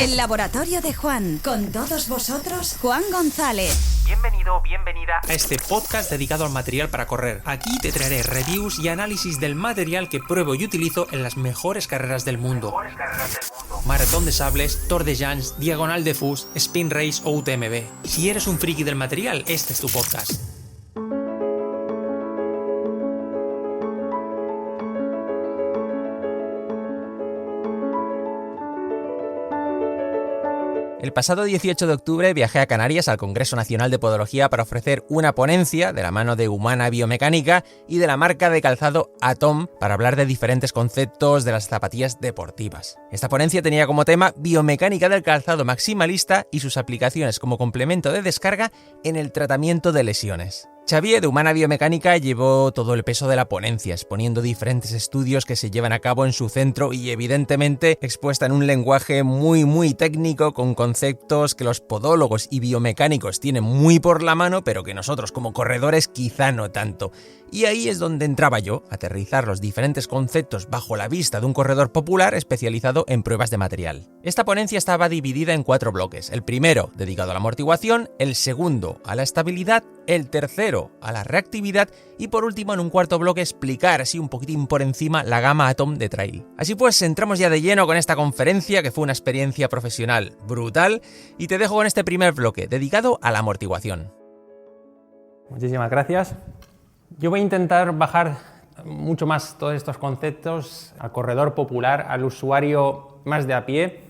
El laboratorio de Juan. Con todos vosotros, Juan González. Bienvenido, bienvenida a este podcast dedicado al material para correr. Aquí te traeré reviews y análisis del material que pruebo y utilizo en las mejores carreras del mundo. Maratón de Sables, Tour de Llans, Diagonal de Fus, Spin Race o UTMB. Si eres un friki del material, este es tu podcast. El pasado 18 de octubre viajé a Canarias al Congreso Nacional de Podología para ofrecer una ponencia de la mano de Humana Biomecánica y de la marca de calzado Atom para hablar de diferentes conceptos de las zapatillas deportivas. Esta ponencia tenía como tema biomecánica del calzado maximalista y sus aplicaciones como complemento de descarga en el tratamiento de lesiones. Xavier, de Humana Biomecánica, llevó todo el peso de la ponencia, exponiendo diferentes estudios que se llevan a cabo en su centro y evidentemente expuesta en un lenguaje muy técnico con conceptos que los podólogos y biomecánicos tienen muy por la mano, pero que nosotros como corredores quizá no tanto. Y ahí es donde entraba yo, a aterrizar los diferentes conceptos bajo la vista de un corredor popular especializado en pruebas de material. Esta ponencia estaba dividida en 4 bloques. El primero dedicado a la amortiguación, el segundo a la estabilidad, el tercero a la reactividad y por último en un cuarto bloque explicar así un poquitín por encima la gama Atom de Trail. Así pues, entramos ya de lleno con esta conferencia que fue una experiencia profesional brutal y te dejo con este primer bloque dedicado a la amortiguación. Muchísimas gracias. Yo voy a intentar bajar mucho más todos estos conceptos al corredor popular, al usuario más de a pie.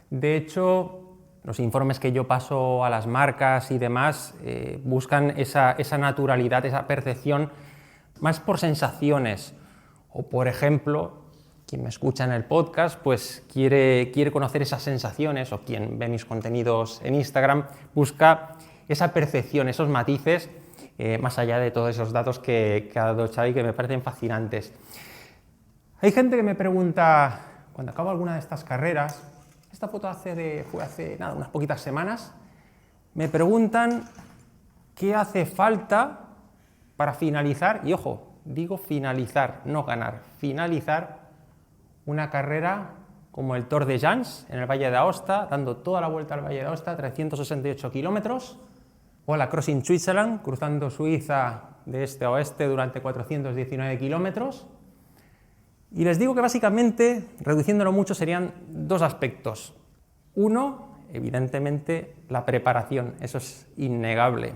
De hecho, los informes que yo paso a las marcas y demás buscan esa naturalidad, esa percepción, más por sensaciones. O, por ejemplo, quien me escucha en el podcast, pues quiere conocer esas sensaciones, o quien ve mis contenidos en Instagram, busca esa percepción, esos matices, más allá de todos esos datos que ha dado Xavi, que me parecen fascinantes. Hay gente que me pregunta, cuando acabo alguna de estas carreras, esta foto fue hace unas poquitas semanas, me preguntan qué hace falta para finalizar, y ojo, digo finalizar, no ganar, finalizar una carrera como el Tour de Llans en el Valle de Aosta, dando toda la vuelta al Valle de Aosta, 368 kilómetros, o la Crossing Switzerland, cruzando Suiza de este a oeste durante 419 kilómetros. Y les digo que básicamente, reduciéndolo mucho, serían 2 aspectos. Uno, evidentemente, la preparación, eso es innegable.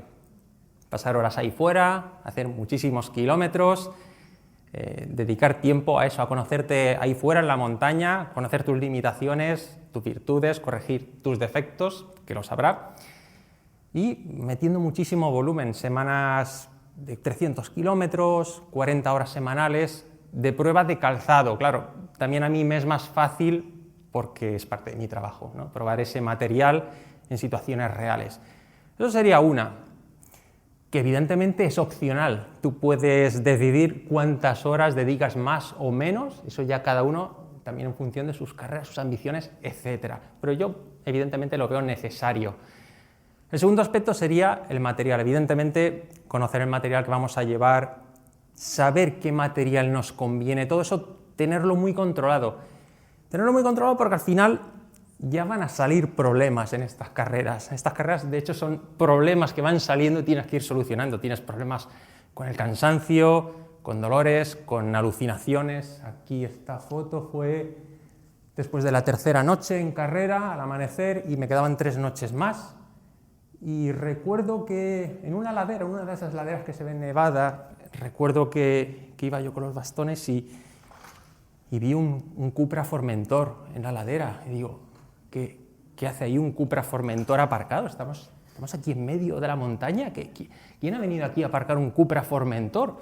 Pasar horas ahí fuera, hacer muchísimos kilómetros, dedicar tiempo a eso, a conocerte ahí fuera en la montaña, conocer tus limitaciones, tus virtudes, corregir tus defectos, que los habrá, y metiendo muchísimo volumen, semanas de 300 kilómetros, 40 horas semanales, de pruebas de calzado. Claro, también a mí me es más fácil porque es parte de mi trabajo, ¿no? Probar ese material en situaciones reales. Eso sería una, que evidentemente es opcional. Tú puedes decidir cuántas horas dedicas más o menos, eso ya cada uno, también en función de sus carreras, sus ambiciones, etc. Pero yo evidentemente lo veo necesario. El segundo aspecto sería el material. Evidentemente, conocer el material que vamos a llevar, saber qué material nos conviene, todo eso, tenerlo muy controlado. Tenerlo muy controlado porque al final ya van a salir problemas en estas carreras. Estas carreras, de hecho, son problemas que van saliendo y tienes que ir solucionando. Tienes problemas con el cansancio, con dolores, con alucinaciones. Aquí esta foto fue después de la tercera noche en carrera, al amanecer, y me quedaban 3 noches más. Y recuerdo que en una ladera, una de esas laderas que se ven nevada, recuerdo que iba yo con los bastones y vi un Cupra Formentor en la ladera. Y digo, ¿qué hace ahí un Cupra Formentor aparcado? Estamos aquí en medio de la montaña. ¿Quién ha venido aquí a aparcar un Cupra Formentor?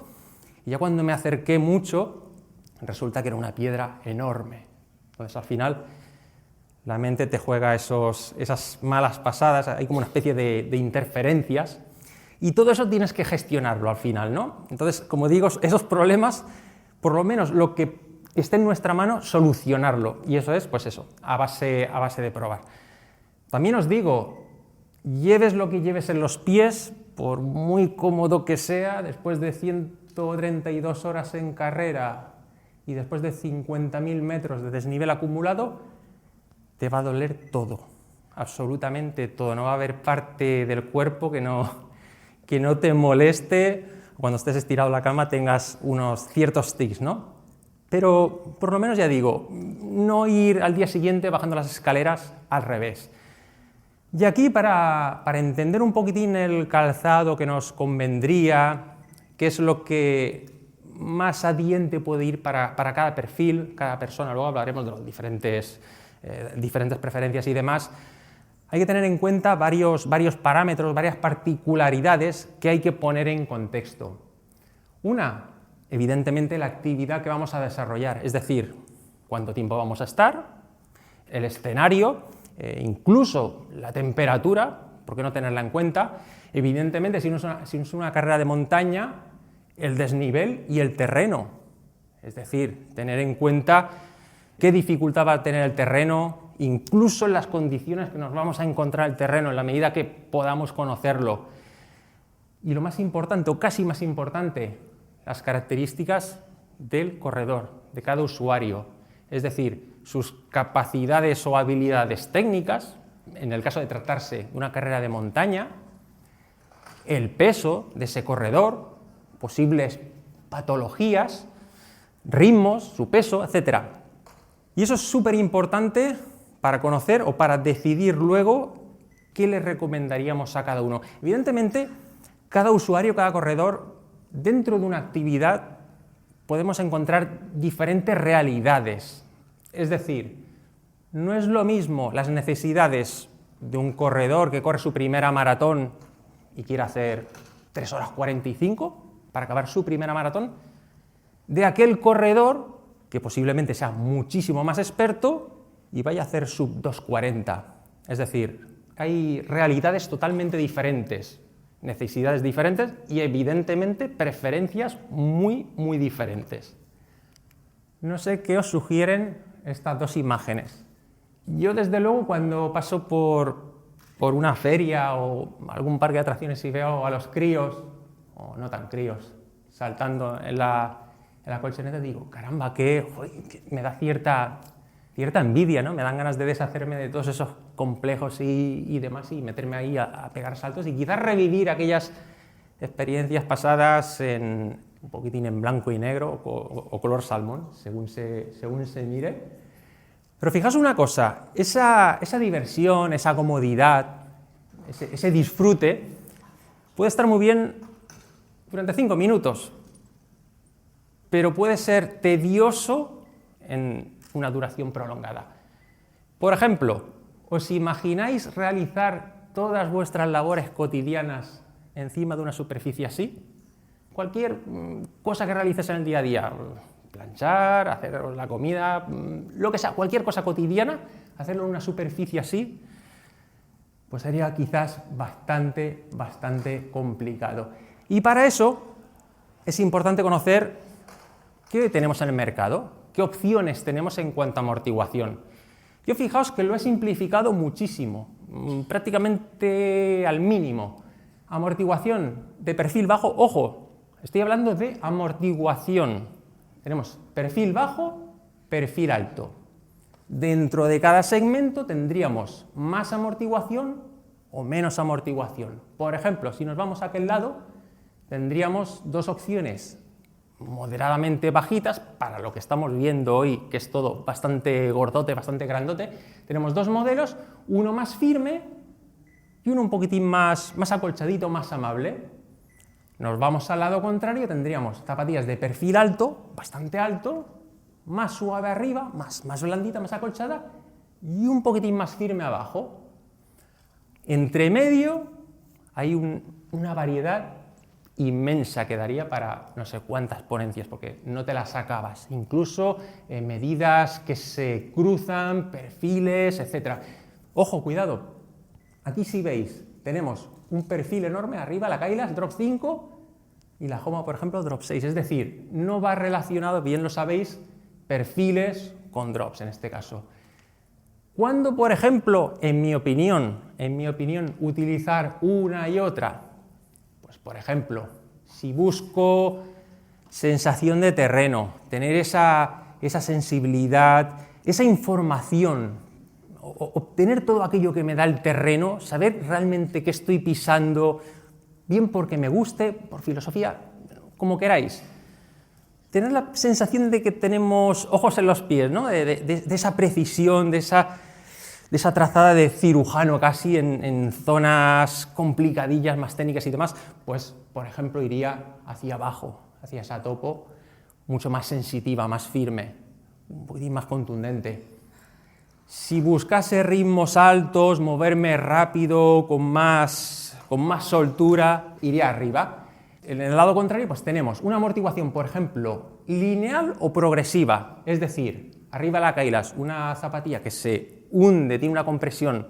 Y ya cuando me acerqué mucho, resulta que era una piedra enorme. Entonces al final la mente te juega esas malas pasadas, hay como una especie de interferencias, y todo eso tienes que gestionarlo al final, ¿no? Entonces, como digo, esos problemas, por lo menos lo que esté en nuestra mano, solucionarlo, y eso es, pues eso, a base de probar. También os digo, lleves lo que lleves en los pies, por muy cómodo que sea, después de 132 horas en carrera y después de 50.000 metros de desnivel acumulado, te va a doler todo, absolutamente todo. No va a haber parte del cuerpo que no te moleste, cuando estés estirado en la cama tengas unos ciertos tics, ¿no? Pero por lo menos ya digo, no ir al día siguiente bajando las escaleras al revés. Y aquí para entender un poquitín el calzado que nos convendría, qué es lo que más adiente puede ir para cada perfil, cada persona, luego hablaremos de los diferentes preferencias y demás, hay que tener en cuenta varios parámetros, varias particularidades que hay que poner en contexto. Una, evidentemente, la actividad que vamos a desarrollar, es decir, cuánto tiempo vamos a estar, el escenario, incluso la temperatura, ¿por qué no tenerla en cuenta? Evidentemente, si no es una carrera de montaña, el desnivel y el terreno, es decir, tener en cuenta qué dificultad va a tener el terreno, incluso en las condiciones que nos vamos a encontrar el terreno, en la medida que podamos conocerlo. Y lo más importante, o casi más importante, las características del corredor, de cada usuario, es decir, sus capacidades o habilidades técnicas, en el caso de tratarse de una carrera de montaña, el peso de ese corredor, posibles patologías, ritmos, su peso, etc. Y eso es súper importante para conocer o para decidir luego qué le recomendaríamos a cada uno. Evidentemente, cada usuario, cada corredor, dentro de una actividad podemos encontrar diferentes realidades. Es decir, no es lo mismo las necesidades de un corredor que corre su primera maratón y quiere hacer 3 horas 45 para acabar su primera maratón, de aquel corredor que posiblemente sea muchísimo más experto y vaya a hacer sub 2:40. Es decir, hay realidades totalmente diferentes, necesidades diferentes y evidentemente preferencias muy, muy diferentes. No sé qué os sugieren estas dos imágenes. Yo desde luego cuando paso por una feria o algún parque de atracciones y veo a los críos, o no tan críos, saltando en la colchoneta, digo, caramba, que me da cierta envidia, ¿no? Me dan ganas de deshacerme de todos esos complejos y demás y meterme ahí a pegar saltos y quizás revivir aquellas experiencias pasadas un poquitín en blanco y negro o color salmón, según se mire. Pero fijaos una cosa, esa diversión, esa comodidad, ese disfrute puede estar muy bien durante 5 minutos, pero puede ser tedioso en una duración prolongada. Por ejemplo, ¿os imagináis realizar todas vuestras labores cotidianas encima de una superficie así? Cualquier cosa que realices en el día a día, planchar, hacer la comida, lo que sea, cualquier cosa cotidiana, hacerlo en una superficie así, pues sería quizás bastante complicado. Y para eso es importante conocer qué tenemos en el mercado, qué opciones tenemos en cuanto a amortiguación. Yo fijaos que lo he simplificado muchísimo, prácticamente al mínimo. Amortiguación de perfil bajo, ojo, estoy hablando de amortiguación. Tenemos perfil bajo, perfil alto. Dentro de cada segmento tendríamos más amortiguación o menos amortiguación. Por ejemplo, si nos vamos a aquel lado, tendríamos dos opciones moderadamente bajitas para lo que estamos viendo hoy, que es todo bastante gordote, bastante grandote. Tenemos dos modelos, uno más firme y uno un poquitín más acolchadito, más amable. Nos vamos al lado contrario, tendríamos zapatillas de perfil alto, bastante alto, más suave arriba, más blandita, más acolchada y un poquitín más firme abajo. Entre medio hay una variedad inmensa que daría para no sé cuántas ponencias, porque no te las acabas, incluso medidas que se cruzan, perfiles, etc. Ojo, cuidado, aquí si veis, tenemos un perfil enorme arriba, la Kailas Drop 5 y la Homa, por ejemplo, Drop 6, es decir, no va relacionado, bien lo sabéis, perfiles con drops en este caso. ¿Cuándo, por ejemplo, en mi opinión, utilizar una y otra? Pues, por ejemplo, si busco sensación de terreno, tener esa sensibilidad, esa información obtener todo aquello que me da el terreno, saber realmente qué estoy pisando, bien porque me guste, por filosofía, como queráis. Tener la sensación de que tenemos ojos en los pies, ¿no? de esa precisión, de esa trazada de cirujano casi en zonas complicadillas, más técnicas y demás, pues, por ejemplo, iría hacia abajo, hacia esa topo, mucho más sensitiva, más firme, un poquitín más contundente. Si buscase ritmos altos, moverme rápido, con más soltura, iría arriba. En el lado contrario, pues tenemos una amortiguación, por ejemplo, lineal o progresiva, es decir, arriba la Kailas, una zapatilla que se hunde, tiene una compresión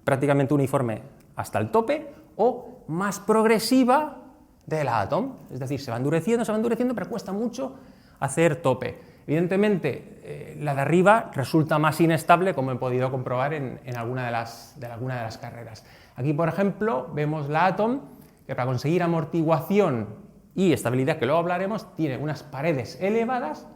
prácticamente uniforme hasta el tope, o más progresiva de la Atom, es decir, se va endureciendo, pero cuesta mucho hacer tope. Evidentemente, la de arriba resulta más inestable, como he podido comprobar en alguna de las carreras. Aquí, por ejemplo, vemos la Atom, que para conseguir amortiguación y estabilidad, que luego hablaremos, tiene unas paredes elevadas,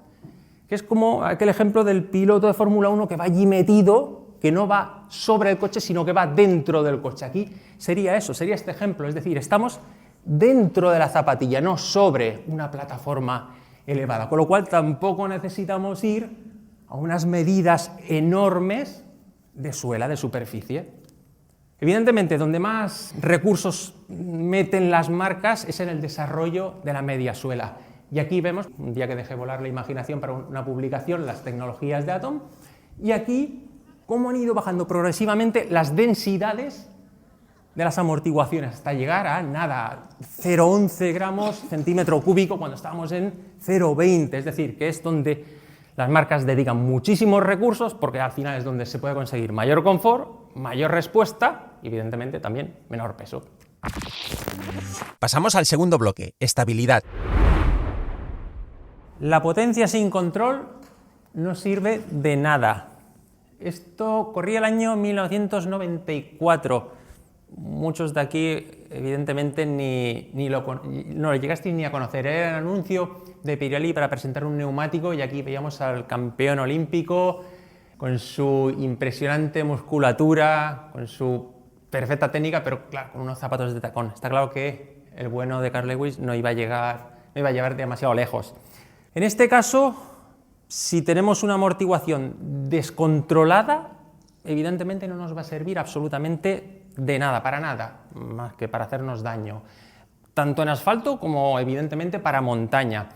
que es como aquel ejemplo del piloto de Fórmula 1 que va allí metido, que no va sobre el coche, sino que va dentro del coche. Aquí sería eso, sería este ejemplo, es decir, estamos dentro de la zapatilla, no sobre una plataforma elevada, con lo cual tampoco necesitamos ir a unas medidas enormes de suela, de superficie. Evidentemente, donde más recursos meten las marcas es en el desarrollo de la media suela. Y aquí vemos, un día que dejé volar la imaginación para una publicación, las tecnologías de Atom, y aquí cómo han ido bajando progresivamente las densidades de las amortiguaciones hasta llegar a nada, 0,11 gramos centímetro cúbico cuando estábamos en 0,20, es decir, que es donde las marcas dedican muchísimos recursos porque al final es donde se puede conseguir mayor confort, mayor respuesta y evidentemente también menor peso. Pasamos al segundo bloque, estabilidad. La potencia sin control no sirve de nada. Esto corría el año 1994. Muchos de aquí, evidentemente, no lo llegasteis ni a conocer. Era el anuncio de Pirelli para presentar un neumático y aquí veíamos al campeón olímpico con su impresionante musculatura, con su perfecta técnica, pero claro, con unos zapatos de tacón. Está claro que el bueno de Carl Lewis no iba a llevar demasiado lejos. En este caso, si tenemos una amortiguación descontrolada, evidentemente no nos va a servir absolutamente de nada, para nada, más que para hacernos daño, tanto en asfalto como evidentemente para montaña.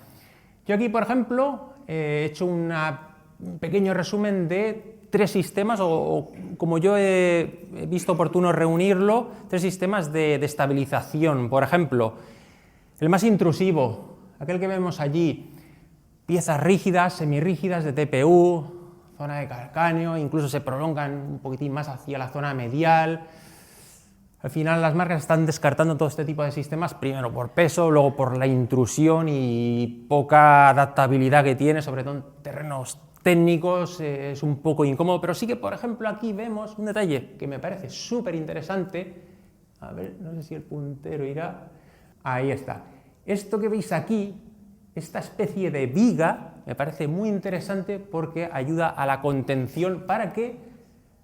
Yo aquí, por ejemplo, he hecho un pequeño resumen de 3 sistemas, o como yo he visto oportuno reunirlo, 3 sistemas de estabilización. Por ejemplo, el más intrusivo, aquel que vemos allí, piezas rígidas, semirrígidas de TPU, zona de calcáneo, incluso se prolongan un poquitín más hacia la zona medial. Al final las marcas están descartando todo este tipo de sistemas, primero por peso, luego por la intrusión y poca adaptabilidad que tiene, sobre todo en terrenos técnicos, es un poco incómodo, pero sí que, por ejemplo, aquí vemos un detalle que me parece súper interesante. A ver, no sé si el puntero irá. Ahí está. Esto que veis aquí, esta especie de viga, me parece muy interesante porque ayuda a la contención para que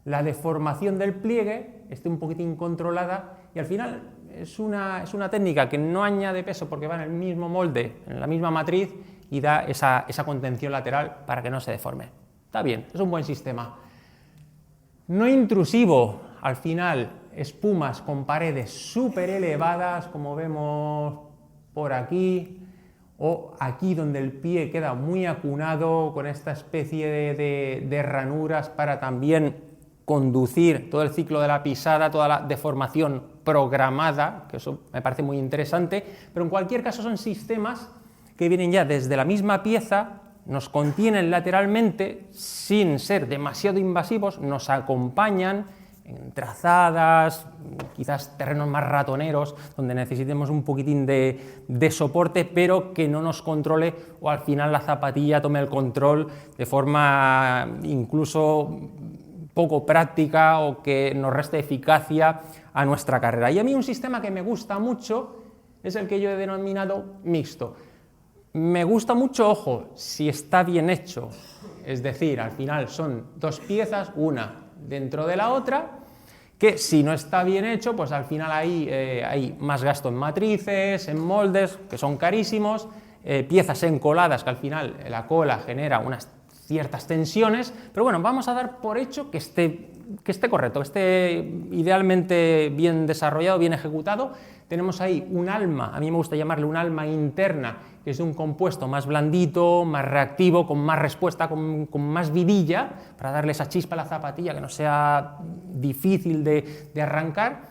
la deformación del pliegue esté un poquitín controlada y al final es una técnica que no añade peso porque va en el mismo molde, en la misma matriz y da esa contención lateral para que no se deforme. Está bien, es un buen sistema. No intrusivo, al final espumas con paredes súper elevadas como vemos por aquí, o aquí donde el pie queda muy acunado con esta especie de ranuras para también conducir todo el ciclo de la pisada, toda la deformación programada, que eso me parece muy interesante, pero en cualquier caso son sistemas que vienen ya desde la misma pieza, nos contienen lateralmente sin ser demasiado invasivos, nos acompañan en trazadas, quizás terrenos más ratoneros, donde necesitemos un poquitín de soporte, pero que no nos controle o al final la zapatilla tome el control de forma incluso poco práctica o que nos reste eficacia a nuestra carrera. Y a mí un sistema que me gusta mucho es el que yo he denominado mixto. Me gusta mucho, ojo, si está bien hecho, es decir, al final son 2 piezas, una dentro de la otra, que si no está bien hecho, pues al final hay más gasto en matrices, en moldes, que son carísimos, piezas encoladas, que al final la cola genera unas ciertas tensiones, pero bueno, vamos a dar por hecho que esté correcto, que esté idealmente bien desarrollado, bien ejecutado. Tenemos ahí un alma, a mí me gusta llamarle un alma interna, que es un compuesto más blandito, más reactivo, con más respuesta, con más vidilla, para darle esa chispa a la zapatilla, que no sea difícil de arrancar,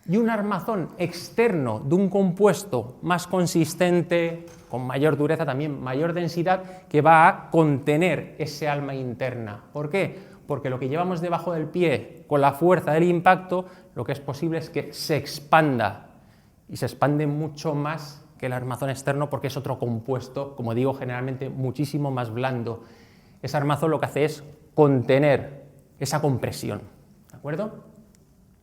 y un armazón externo de un compuesto más consistente, con mayor dureza, también mayor densidad, que va a contener ese alma interna. ¿Por qué? Porque lo que llevamos debajo del pie, con la fuerza del impacto, lo que es posible es que se expanda, y se expande mucho más que el armazón externo, porque es otro compuesto, como digo, generalmente muchísimo más blando. Ese armazón lo que hace es contener esa compresión, ¿de acuerdo?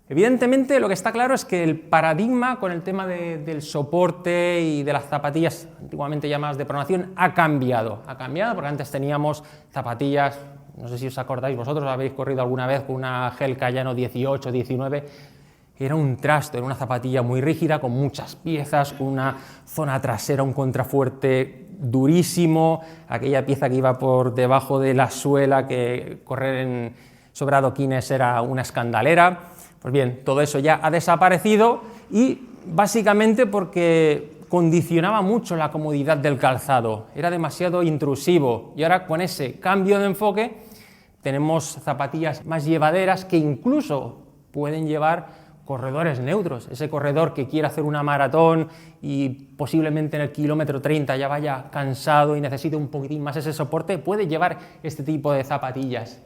Evidentemente, lo que está claro es que el paradigma con el tema del soporte y de las zapatillas antiguamente llamadas de pronación ha cambiado porque antes teníamos zapatillas, no sé si os acordáis, vosotros habéis corrido alguna vez con una Gel Cayano 18, 19, era un trasto, era una zapatilla muy rígida, con muchas piezas, con una zona trasera, un contrafuerte durísimo, aquella pieza que iba por debajo de la suela, que correr sobre adoquines era una escandalera. Pues bien, todo eso ya ha desaparecido y básicamente porque condicionaba mucho la comodidad del calzado, era demasiado intrusivo, y ahora con ese cambio de enfoque tenemos zapatillas más llevaderas que incluso pueden llevar corredores neutros. Ese corredor que quiere hacer una maratón y posiblemente en el kilómetro 30 ya vaya cansado y necesite un poquitín más ese soporte, puede llevar este tipo de zapatillas.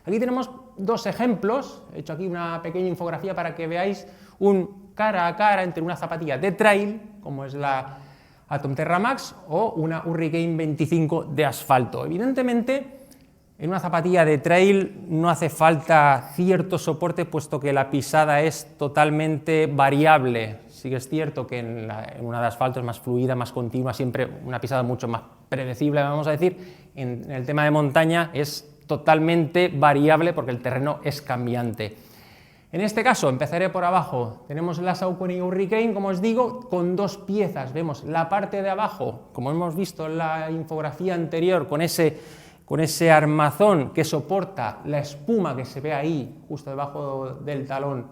Aquí tenemos dos ejemplos, he hecho aquí una pequeña infografía para que veáis un cara a cara entre una zapatilla de trail, como es la Atom Terra Max, o una Hurricane 25 de asfalto. Evidentemente, en una zapatilla de trail no hace falta cierto soporte, puesto que la pisada es totalmente variable. Sí que es cierto que en una de asfalto es más fluida, más continua, siempre una pisada mucho más predecible, vamos a decir. En el tema de montaña es totalmente variable porque el terreno es cambiante. En este caso empezaré por abajo, tenemos la Saucony Hurricane, como os digo, con dos piezas. Vemos la parte de abajo, como hemos visto en la infografía anterior, con ese armazón que soporta la espuma que se ve ahí, justo debajo del talón,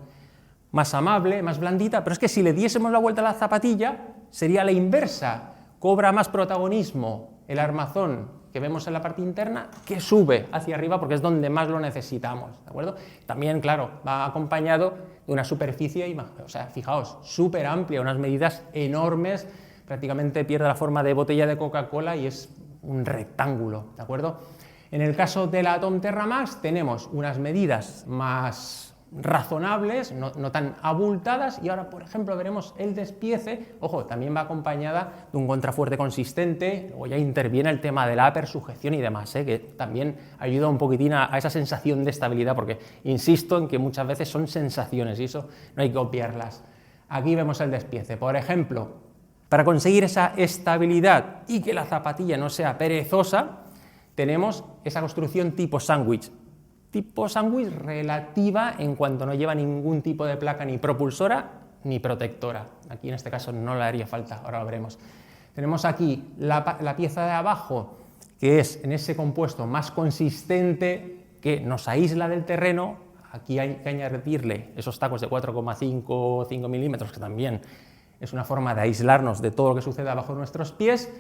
más amable, más blandita, pero es que si le diésemos la vuelta a la zapatilla, sería la inversa, cobra más protagonismo el armazón que vemos en la parte interna, que sube hacia arriba porque es donde más lo necesitamos, ¿de acuerdo? También, claro, va acompañado de una superficie, o sea, fijaos, súper amplia, unas medidas enormes, prácticamente pierde la forma de botella de Coca-Cola y es un rectángulo, ¿de acuerdo? En el caso de la Atom Terra Max tenemos unas medidas más razonables, no tan abultadas, y ahora, por ejemplo, veremos el despiece. Ojo, también va acompañada de un contrafuerte consistente, luego ya interviene el tema de la sujeción y demás, que también ayuda un poquitín a esa sensación de estabilidad, porque insisto en que muchas veces son sensaciones y eso no hay que obviarlas. Aquí vemos el despiece, por ejemplo, para conseguir esa estabilidad y que la zapatilla no sea perezosa, tenemos esa construcción tipo sándwich. Tipo sándwich relativa en cuanto no lleva ningún tipo de placa ni propulsora ni protectora. Aquí en este caso no le haría falta, ahora lo veremos. Tenemos aquí la pieza de abajo, que es en ese compuesto más consistente, que nos aísla del terreno. Aquí hay que añadirle esos tacos de 4,5 o 5 milímetros, que también es una forma de aislarnos de todo lo que sucede abajo de nuestros pies,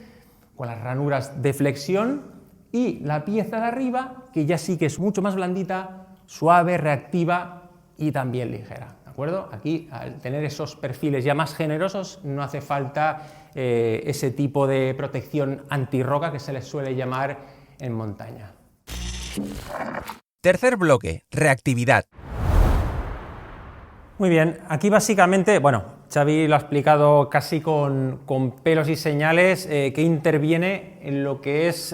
con las ranuras de flexión. Y la pieza de arriba, que ya sí que es mucho más blandita, suave, reactiva y también ligera, ¿de acuerdo? Aquí, al tener esos perfiles ya más generosos, no hace falta ese tipo de protección antirroca que se les suele llamar en montaña. Tercer bloque, reactividad. Muy bien, aquí básicamente, Xavi lo ha explicado casi con pelos y señales, que interviene en lo que es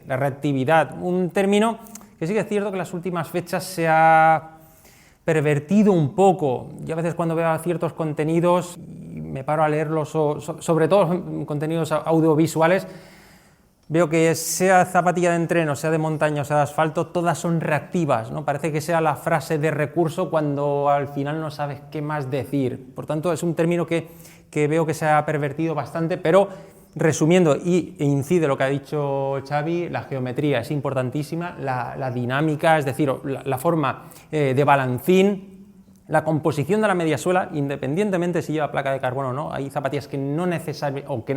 la reactividad, un término que sí que es cierto que en las últimas fechas se ha pervertido un poco. Yo a veces cuando veo ciertos contenidos y me paro a leerlos, sobre todo contenidos audiovisuales, Veo que sea zapatilla de entreno, sea de montaña o sea de asfalto, todas son reactivas, ¿no? Parece que sea la frase de recurso cuando al final no sabes qué más decir. Por tanto, es un término que veo que se ha pervertido bastante, pero resumiendo, e incide lo que ha dicho Xavi, la geometría es importantísima, la dinámica, es decir, la forma de balancín, la composición de la mediasuela, independientemente si lleva placa de carbono o no. Hay zapatillas que no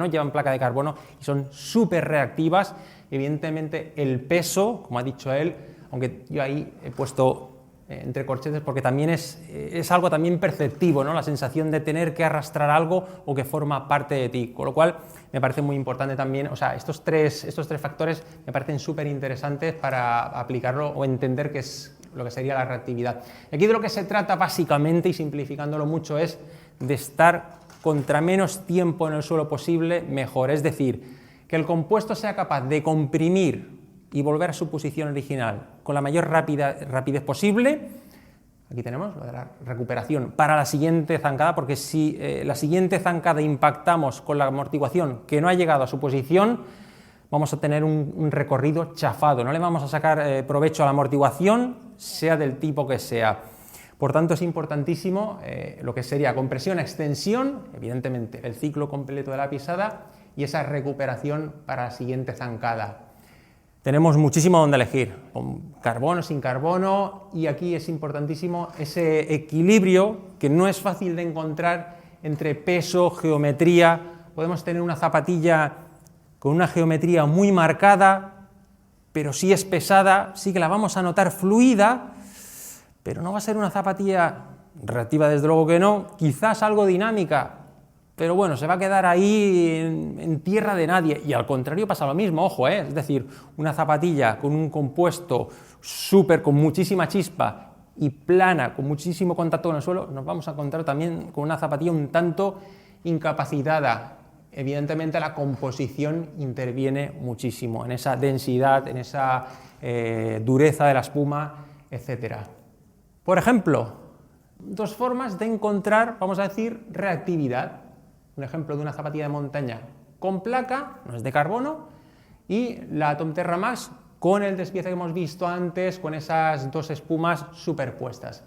llevan placa de carbono y son súper reactivas. Evidentemente el peso, como ha dicho él, aunque yo ahí he puesto entre corchetes porque también es algo también perceptivo, ¿no? La sensación de tener que arrastrar algo o que forma parte de ti, con lo cual me parece muy importante también, o sea, estos tres factores me parecen súper interesantes para aplicarlo o entender qué es lo que sería la reactividad. Aquí de lo que se trata básicamente, y simplificándolo mucho, es de estar contra menos tiempo en el suelo posible, mejor. Es decir, que el compuesto sea capaz de comprimir y volver a su posición original con la mayor rapidez posible. Aquí tenemos lo de la recuperación para la siguiente zancada, porque si la siguiente zancada impactamos con la amortiguación que no ha llegado a su posición, vamos a tener un recorrido chafado, no le vamos a sacar provecho a la amortiguación, sea del tipo que sea. Por tanto, es importantísimo lo que sería compresión, extensión, evidentemente el ciclo completo de la pisada y esa recuperación para la siguiente zancada. Tenemos muchísimo donde elegir, con carbono, sin carbono, y aquí es importantísimo ese equilibrio que no es fácil de encontrar entre peso, geometría. Podemos tener una zapatilla con una geometría muy marcada, pero sí es pesada, sí que la vamos a notar fluida, pero no va a ser una zapatilla reactiva, desde luego que no, quizás algo dinámica, pero bueno, se va a quedar ahí en tierra de nadie. Y al contrario pasa lo mismo, ojo, es decir, una zapatilla con un compuesto súper, con muchísima chispa y plana, con muchísimo contacto con el suelo, nos vamos a encontrar también con una zapatilla un tanto incapacitada. Evidentemente la composición interviene muchísimo en esa densidad, en esa dureza de la espuma, etc. Por ejemplo, dos formas de encontrar, vamos a decir, reactividad. Un ejemplo de una zapatilla de montaña con placa, no es de carbono, y la Atom Terra Max con el despiece que hemos visto antes, con esas dos espumas superpuestas.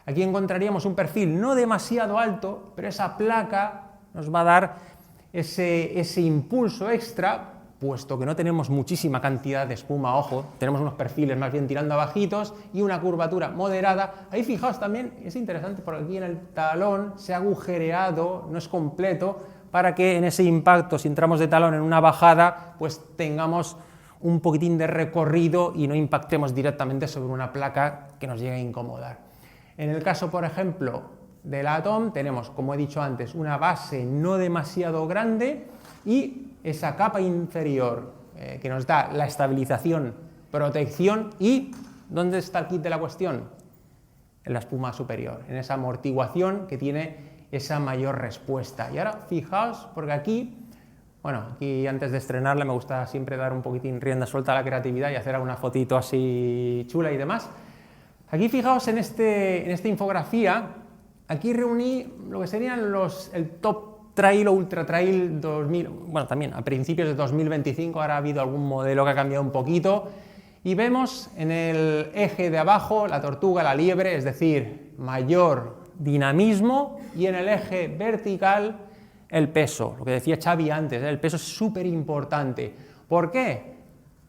Aquí encontraríamos un perfil no demasiado alto, pero esa placa nos va a dar ese impulso extra, puesto que no tenemos muchísima cantidad de espuma, ojo, tenemos unos perfiles más bien tirando a bajitos y una curvatura moderada. Ahí fijaos también, es interesante porque aquí en el talón se ha agujereado, no es completo, para que en ese impacto, si entramos de talón en una bajada, pues tengamos un poquitín de recorrido y no impactemos directamente sobre una placa que nos llegue a incomodar. En el caso, por ejemplo, de la Atom tenemos, como he dicho antes, una base no demasiado grande y esa capa inferior que nos da la estabilización, protección y ¿dónde está el kit de la cuestión? En la espuma superior, en esa amortiguación que tiene esa mayor respuesta. Y ahora fijaos, porque aquí antes de estrenarla me gusta siempre dar un poquitín rienda suelta a la creatividad y hacer alguna fotito así chula y demás. Aquí fijaos en esta infografía. Aquí reuní lo que serían el top trail o ultra trail 2000, también a principios de 2025, ahora ha habido algún modelo que ha cambiado un poquito, y vemos en el eje de abajo la tortuga, la liebre, es decir, mayor dinamismo, y en el eje vertical el peso, lo que decía Xavi antes, el peso es súper importante. ¿Por qué?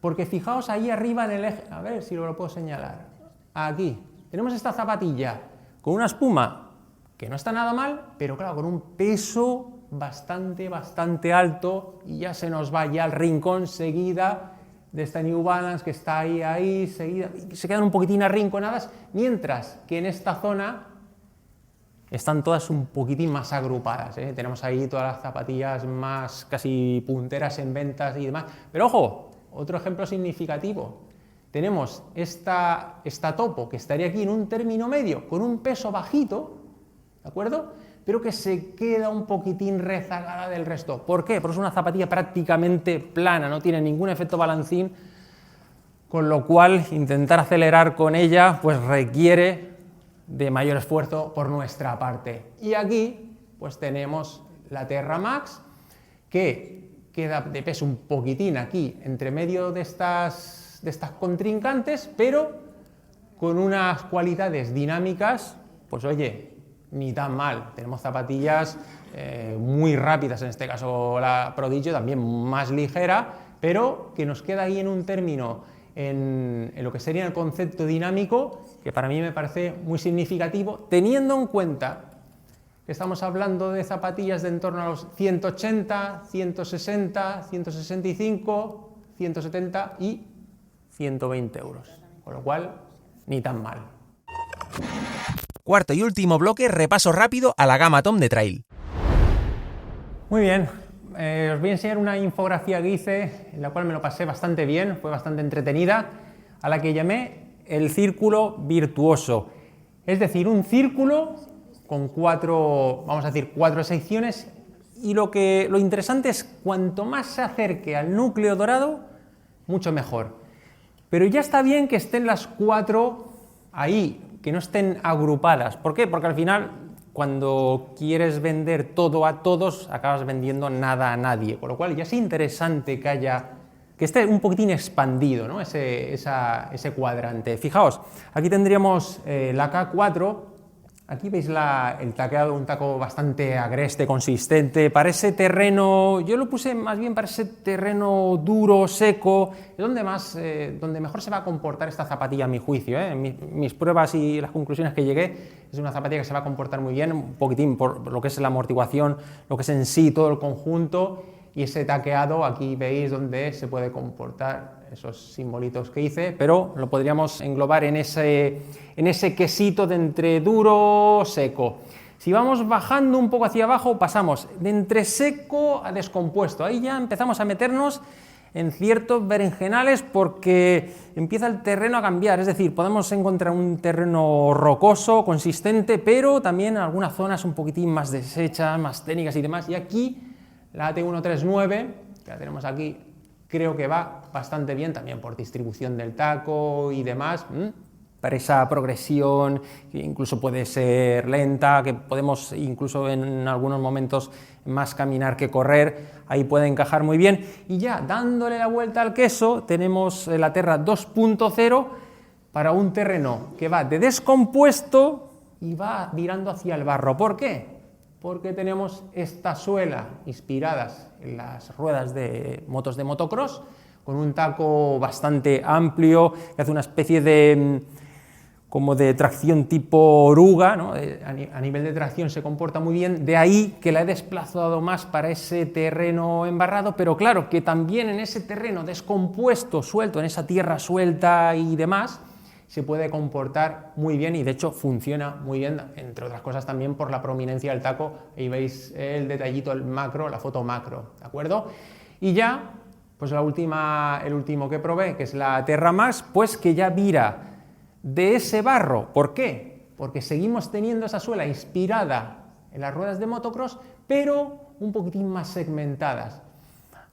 Porque fijaos ahí arriba en el eje, a ver si lo puedo señalar, aquí, tenemos esta zapatilla con una espuma que no está nada mal, pero claro, con un peso bastante alto, y ya se nos va ya al rincón seguida de esta New Balance que está ahí seguida, y se quedan un poquitín arrinconadas, mientras que en esta zona están todas un poquitín más agrupadas, ¿eh? Tenemos ahí todas las zapatillas más casi punteras en ventas y demás, pero ojo, otro ejemplo significativo, tenemos esta topo que estaría aquí en un término medio, con un peso bajito, ¿de acuerdo?, pero que se queda un poquitín rezagada del resto. ¿Por qué? Porque es una zapatilla prácticamente plana, no tiene ningún efecto balancín, con lo cual intentar acelerar con ella pues requiere de mayor esfuerzo por nuestra parte. Y aquí pues tenemos la Terra Max, que queda de peso un poquitín aquí, entre medio de estas contrincantes, pero con unas cualidades dinámicas, pues oye, ni tan mal. Tenemos zapatillas muy rápidas, en este caso la Prodigio, también más ligera, pero que nos queda ahí en un término, en lo que sería el concepto dinámico, que para mí me parece muy significativo, teniendo en cuenta que estamos hablando de zapatillas de en torno a los 180, 160, 165, 170 y 120 euros, con lo cual ni tan mal. Cuarto y último bloque, repaso rápido a la gama Atom de trail. Muy bien, os voy a enseñar una infografía que hice, en la cual me lo pasé bastante bien, fue bastante entretenida, a la que llamé el círculo virtuoso. Es decir, un círculo con cuatro secciones, y lo interesante es cuanto más se acerque al núcleo dorado, mucho mejor. Pero ya está bien que estén las 4 ahí, que no estén agrupadas. ¿Por qué? Porque al final, cuando quieres vender todo a todos, acabas vendiendo nada a nadie. Con lo cual ya es interesante que esté un poquitín expandido, ¿no? ese cuadrante. Fijaos, aquí tendríamos la K4. Aquí veis el taqueado, un taco bastante agreste, consistente, para ese terreno, yo lo puse más bien para ese terreno duro, seco, es donde mejor se va a comportar esta zapatilla a mi juicio, ¿eh? Mis pruebas y las conclusiones que llegué, es una zapatilla que se va a comportar muy bien, un poquitín por lo que es la amortiguación, lo que es en sí todo el conjunto, y ese taqueado, aquí veis donde se puede comportar esos simbolitos que hice, pero lo podríamos englobar en ese quesito de entre duro, seco. Si vamos bajando un poco hacia abajo, pasamos de entre seco a descompuesto. Ahí ya empezamos a meternos en ciertos berenjenales porque empieza el terreno a cambiar. Es decir, podemos encontrar un terreno rocoso, consistente, pero también algunas zonas un poquitín más deshechas, más técnicas y demás. Y aquí la AT139, que la tenemos aquí, creo que va bastante bien también por distribución del taco y demás, para esa progresión que incluso puede ser lenta, que podemos incluso en algunos momentos más caminar que correr, ahí puede encajar muy bien. Y ya dándole la vuelta al queso tenemos la Terra 2.0 para un terreno que va de descompuesto y va virando hacia el barro. ¿Por qué? Porque tenemos esta suela inspiradas en las ruedas de motos de motocross, con un taco bastante amplio, que hace una especie de tracción tipo oruga, ¿no? A nivel de tracción se comporta muy bien, de ahí que la he desplazado más para ese terreno embarrado, pero claro, que también en ese terreno descompuesto, suelto, en esa tierra suelta y demás, se puede comportar muy bien y de hecho funciona muy bien, entre otras cosas también por la prominencia del taco. Ahí veis el detallito, el macro, la foto macro, ¿de acuerdo? Y ya, pues el último que probé, que es la Terra Max, pues que ya vira de ese barro. ¿Por qué? Porque seguimos teniendo esa suela inspirada en las ruedas de motocross, pero un poquitín más segmentadas.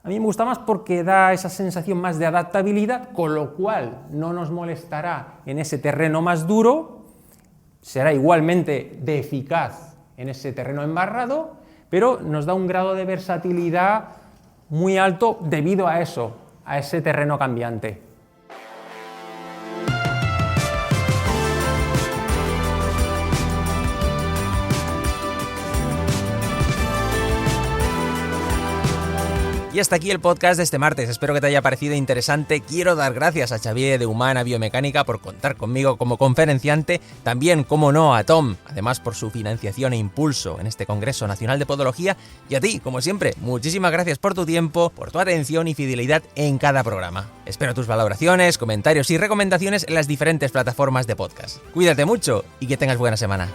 A mí me gusta más porque da esa sensación más de adaptabilidad, con lo cual no nos molestará en ese terreno más duro, será igualmente de eficaz en ese terreno embarrado, pero nos da un grado de versatilidad muy alto debido a eso, a ese terreno cambiante. Y hasta aquí el podcast de este martes, espero que te haya parecido interesante. Quiero dar gracias a Xavier de Humana Biomecánica por contar conmigo como conferenciante, también, como no, a Tom, además por su financiación e impulso en este Congreso Nacional de Podología, y a ti, como siempre, muchísimas gracias por tu tiempo, por tu atención y fidelidad en cada programa. Espero tus valoraciones, comentarios y recomendaciones en las diferentes plataformas de podcast. Cuídate mucho y que tengas buena semana.